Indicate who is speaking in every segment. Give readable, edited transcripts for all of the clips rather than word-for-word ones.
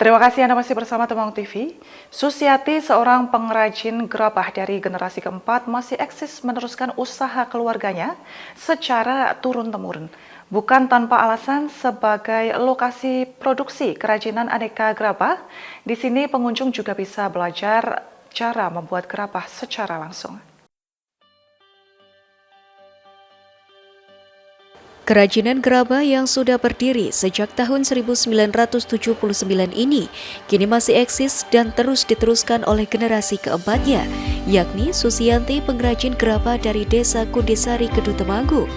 Speaker 1: Terima kasih Anda masih bersama Temanggung TV. Susiati, seorang pengrajin gerabah dari generasi keempat, masih eksis meneruskan usaha keluarganya secara turun-temurun. Bukan tanpa alasan sebagai lokasi produksi kerajinan aneka gerabah, di sini pengunjung juga bisa belajar cara membuat gerabah secara langsung.
Speaker 2: Kerajinan gerabah yang sudah berdiri sejak tahun 1979 ini kini masih eksis dan terus diteruskan oleh generasi keempatnya, yakni Susianti, pengrajin gerabah dari Desa Kundisari, Kedu, Temanggung.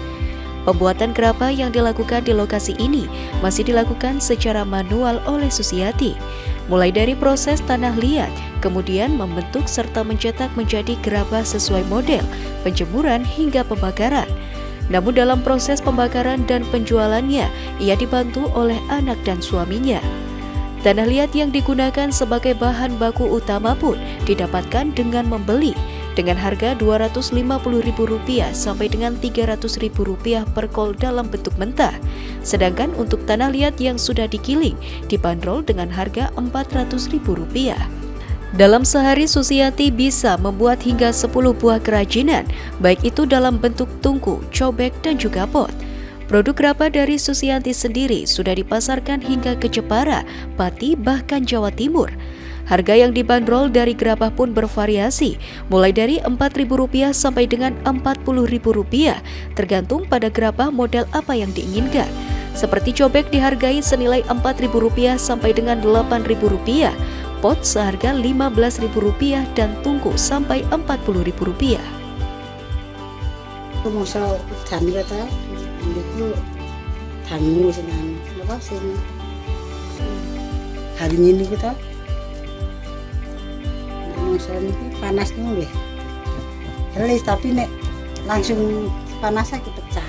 Speaker 2: Pembuatan gerabah yang dilakukan di lokasi ini masih dilakukan secara manual oleh Susiati, mulai dari proses tanah liat, kemudian membentuk serta mencetak menjadi gerabah sesuai model, penjemuran hingga pembakaran. Namun dalam proses pembakaran dan penjualannya, ia dibantu oleh anak dan suaminya. Tanah liat yang digunakan sebagai bahan baku utama pun didapatkan dengan membeli dengan harga Rp250.000 sampai dengan Rp300.000 per kol dalam bentuk mentah. Sedangkan untuk tanah liat yang sudah digiling dibanderol dengan harga Rp400.000. Dalam sehari Susiati bisa membuat hingga 10 buah kerajinan, baik itu dalam bentuk tungku, cobek, dan juga pot. Produk gerabah dari Susianti sendiri sudah dipasarkan hingga ke Jepara, Pati, bahkan Jawa Timur. Harga yang dibanderol dari gerabah pun bervariasi, mulai dari Rp4.000 sampai dengan Rp40.000, tergantung pada gerabah model apa yang diinginkan. Seperti cobek dihargai senilai Rp4.000 sampai dengan Rp8.000, pot seharga Rp15.000 dan tungku sampai Rp40.000.
Speaker 3: Masa dan kata itu tanggung senang apa sih hari ini kita masa ini panas nih helis tapi nek langsung panasnya pecah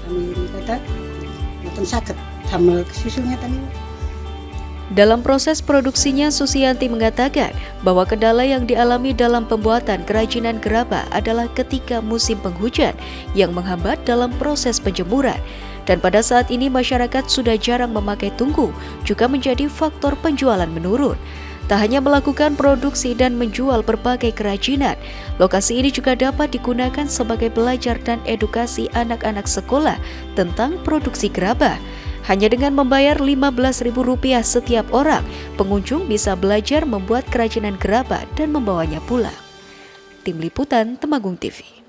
Speaker 3: sama ini kata nonton sakit damel susunya tadi.
Speaker 2: Dalam proses produksinya, Susianti mengatakan bahwa kendala yang dialami dalam pembuatan kerajinan gerabah adalah ketika musim penghujan yang menghambat dalam proses penjemuran. Dan pada saat ini masyarakat sudah jarang memakai tungku, juga menjadi faktor penjualan menurun. Tak hanya melakukan produksi dan menjual berbagai kerajinan, lokasi ini juga dapat digunakan sebagai belajar dan edukasi anak-anak sekolah tentang produksi gerabah. Hanya dengan membayar Rp15.000 setiap orang, pengunjung bisa belajar membuat kerajinan gerabah dan membawanya pulang. Tim Liputan Temanggung TV.